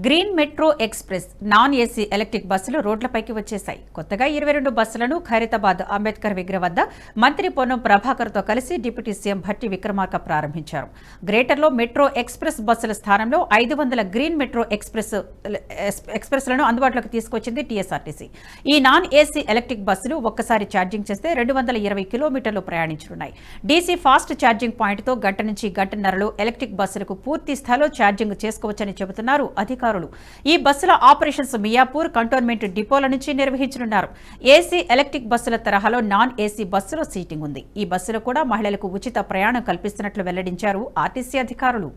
Green metro express non AC electric బస్సులు రోడ్లపైకి వచ్చేశాయి. కొత్తగా 22 బస్సులను ఖైరతాబాద్ అంబేద్కర్ విగ్రహం వద్ద మంత్రి పొన్నం ప్రభాకర్తో కలిసి డిప్యూటీ సీఎం భట్టి విక్రమార్క ప్రారంభించారు. గ్రేటర్లో మెట్రో ఎక్స్ప్రెస్ బస్సుల స్థానంలో 500 గ్రీన్ మెట్రో ఎక్స్ప్రెస్లను అందుబాటులోకి తీసుకొచ్చింది టీఎస్ఆర్టీసీ. ఈ నాన్ ఏసీ ఎలక్ట్రిక్ బస్సులు ఒక్కసారి ఛార్జింగ్ చేస్తే 220 కిలోమీటర్లు ప్రయాణించనున్నాయి. డీసీ ఫాస్ట్ ఛార్జింగ్ పాయింట్తో గంట నుంచి గంటన్నరలో ఎలక్ట్రిక్ బస్సులకు పూర్తి స్థాయిలో ఛార్జింగ్ చేసుకోవచ్చని చెబుతున్నారు అధికారులు. ఈ బస్సుల ఆపరేషన్స్ మియాపూర్ కంటోన్మెంట్ డిపోల నుంచి నిర్వహించనున్నారు. ఏసీ ఎలక్ట్రిక్ బస్సుల తరహాలో నాన్ ఏసీ బస్సులో సీటింగ్ ఉంది. ఈ బస్సులో కూడా మహిళలకు ఉచిత ప్రయాణం కల్పిస్తున్నట్లు వెల్లడించారు ఆర్టీసీ అధికారులు.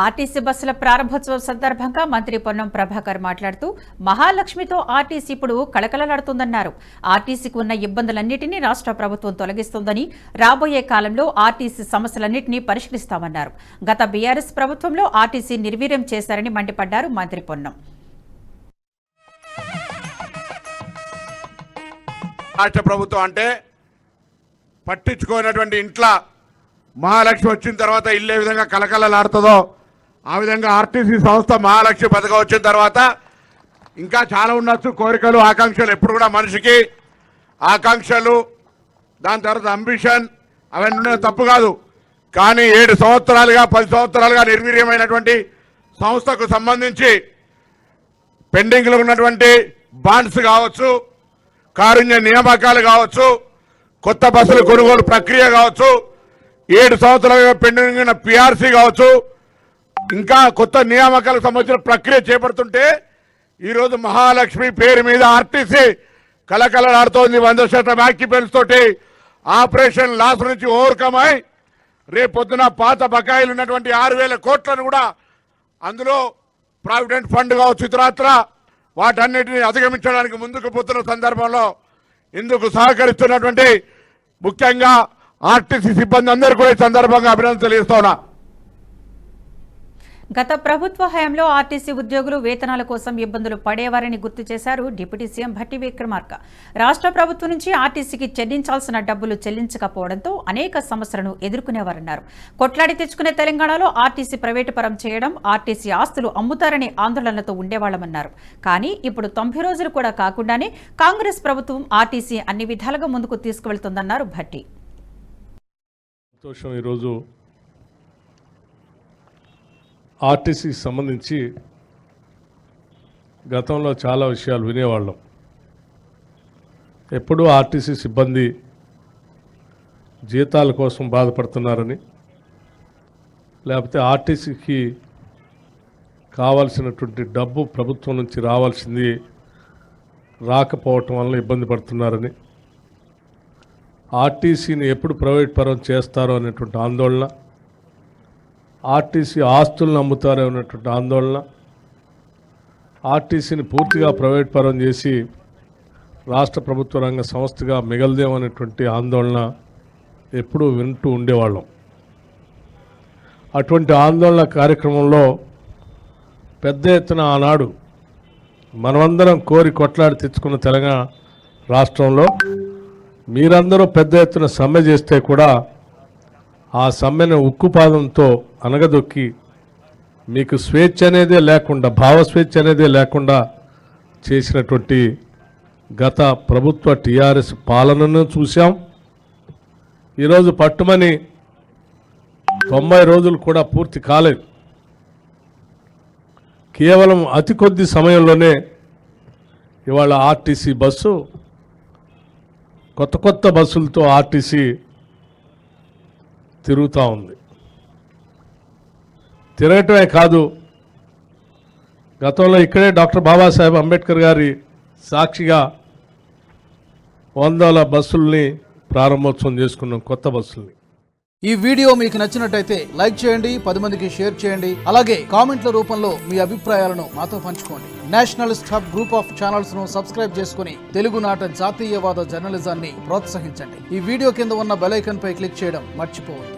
ఆర్టీసీ బస్సుల ప్రారంభోత్సవం సందర్భంగా మంత్రి పొన్నం ప్రభాకర్ మాట్లాడుతూ మహాలక్ష్మితో ఆర్టీసీ ఇప్పుడు కళకళలాడుతుందన్నారు. ఆర్టీసీకి ఉన్న ఇబ్బందులన్నింటినీ రాష్ట్ర ప్రభుత్వం తొలగిస్తుందని, రాబోయే కాలంలో ఆర్టీసీ సమస్యలన్నింటినీ పరిష్కరిస్తామన్నారు. గత బీఆర్ఎస్ ప్రభుత్వంలో ఆర్టీసీ నిర్వీర్యం చేశారని మండిపడ్డారు మంత్రి పొన్నం. రాష్ట్ర ప్రభుత్వం అంటే పట్టించుకోనటువంటి ఇంట్లో మహాలక్ష్మి వచ్చిన తర్వాత ఇల్లు ఏ విధంగా కలకలలాడుతుందో ఆ విధంగా ఆర్టీసీ సంస్థ మహాలక్ష్మి పథకం వచ్చిన తర్వాత ఇంకా చాలా ఉండొచ్చు. కోరికలు, ఆకాంక్షలు ఎప్పుడు కూడా మనిషికి ఆకాంక్షలు, దాని తర్వాత అంబిషన్ అవన్నీ తప్పు కాదు. కానీ 7 సంవత్సరాలుగా 10 సంవత్సరాలుగా నిర్వీర్యమైనటువంటి సంస్థకు సంబంధించి పెండింగ్లో ఉన్నటువంటి బాండ్స్ కావచ్చు, కారుణ్య నియామకాలు కావచ్చు, కొత్త బస్సుల కొనుగోలు ప్రక్రియ కావచ్చు, 7 సంవత్సరాలుగా పెండింగ్ ఉన్న పిఆర్సీ కావచ్చు, ఇంకా కొత్త నియామకాలకు సంబంధించిన ప్రక్రియ చేపడుతుంటే ఈరోజు మహాలక్ష్మి పేరు మీద ఆర్టీసీ కలకలలాడుతోంది. 100% ఆక్యుపెంట్స్ తోటి ఆపరేషన్ లాస్ నుంచి ఓవర్కమ్ అయి రేపొద్దున పాత బకాయిలు ఉన్నటువంటి 6,000 కోట్లను కూడా అందులో ప్రావిడెంట్ ఫండ్ కావచ్చు, ఇతరత్ర వాటన్నిటిని అధిగమించడానికి ముందుకు పోతున్న సందర్భంలో ఇందుకు సహకరిస్తున్నటువంటి ముఖ్యంగా ఆర్టీసీ సిబ్బంది అందరూ కూడా ఈ సందర్భంగా అభినందన తెలియజేస్తా ఉన్నా. గత ప్రభుత్వ హయాంలో ఆర్టీసీ ఉద్యోగులు వేతనాల కోసం ఇబ్బందులు పడేవారని గుర్తు చేశారు డిప్యూటీ సీఎం భట్టి విక్రమార్క. రాష్ట్ర ప్రభుత్వం నుంచి ఆర్టీసీకి చెల్లించాల్సిన డబ్బులు చెల్లించకపోవడంతో అనేక సమస్యలను ఎదుర్కొనేవారన్నారు. కొట్లాడి తెచ్చుకునే తెలంగాణలో ఆర్టీసీ ప్రైవేటు పరం చేయడం, ఆర్టీసీ ఆస్తులు అమ్ముతారనే ఆందోళనలతో ఉండేవాళ్లమన్నారు. కానీ ఇప్పుడు 90 రోజులు కూడా కాకుండానే కాంగ్రెస్ ప్రభుత్వం ఆర్టీసీ అన్ని విధాలుగా ముందుకు తీసుకువెళ్తుందన్నారు భట్టి. ఈరోజు ఆర్టీసీకి సంబంధించి గతంలో చాలా విషయాలు వినేవాళ్ళం. ఎప్పుడూ ఆర్టీసీ సిబ్బంది జీతాల కోసం బాధపడుతున్నారని, లేకపోతే ఆర్టీసీకి కావాల్సినటువంటి డబ్బు ప్రభుత్వం నుంచి రావాల్సింది రాకపోవటం వల్ల ఇబ్బంది పడుతున్నారని, ఆర్టీసీని ఎప్పుడు ప్రైవేట్ పరం చేస్తారో అనేటువంటి ఆందోళన, ఆర్టీసీ ఆస్తులను అమ్ముతారో అనేటువంటి ఆందోళన, ఆర్టీసీని పూర్తిగా ప్రైవేట్ పరం చేసి రాష్ట్ర ప్రభుత్వ రంగ సంస్థగా మిగలదేమనేటువంటి ఆందోళన ఎప్పుడూ వింటూ ఉండేవాళ్ళం. అటువంటి ఆందోళన కార్యక్రమంలో పెద్ద ఎత్తున ఆనాడు మనమందరం కోరి కొట్లాడి తెచ్చుకున్న తెలంగాణ రాష్ట్రంలో మీరందరూ పెద్ద ఎత్తున సమ్మె చేస్తే కూడా ఆ సమ్మెను ఉక్కుపాదంతో అనగదొక్కి మీకు స్వేచ్ఛ అనేదే లేకుండా, భావస్వేచ్ఛ అనేదే లేకుండా చేసినటువంటి గత ప్రభుత్వ టీఆర్ఎస్ పాలనను చూసాం. ఈరోజు పట్టుమని 90 రోజులు కూడా పూర్తి కాలేదు. కేవలం అతి కొద్ది సమయంలోనే ఇవాళ ఆర్టీసీ బస్సు, కొత్త బస్సులతో ఆర్టీసీ తిరుగుతూ ఉంది. తిరగటమే కాదు, గతంలో ఇక్కడే డాక్టర్ బాబాసాహెబ్ అంబేద్కర్ గారి సాక్షిగా 100 బస్సుల్ని ప్రారంభోత్సవం చేసుకున్నాం, కొత్త బస్సుల్ని. ఈ వీడియో మీకు నచ్చినట్టయితే లైక్ చేయండి, 10 మందికి షేర్ చేయండి. అలాగే కామెంట్ల రూపంలో మీ అభిప్రాయాలను మాతో పంచుకోండి. Nationalist hub group of channels ను సబ్స్క్రైబ్ చేసుకుని తెలుగునాట జాతీయవాద జర్నలిజాన్ని ప్రోత్సహించండి. ఈ వీడియో కింద ఉన్న బెల్ ఐకాన్ పై క్లిక్ చేయడం మర్చిపోవద్దు.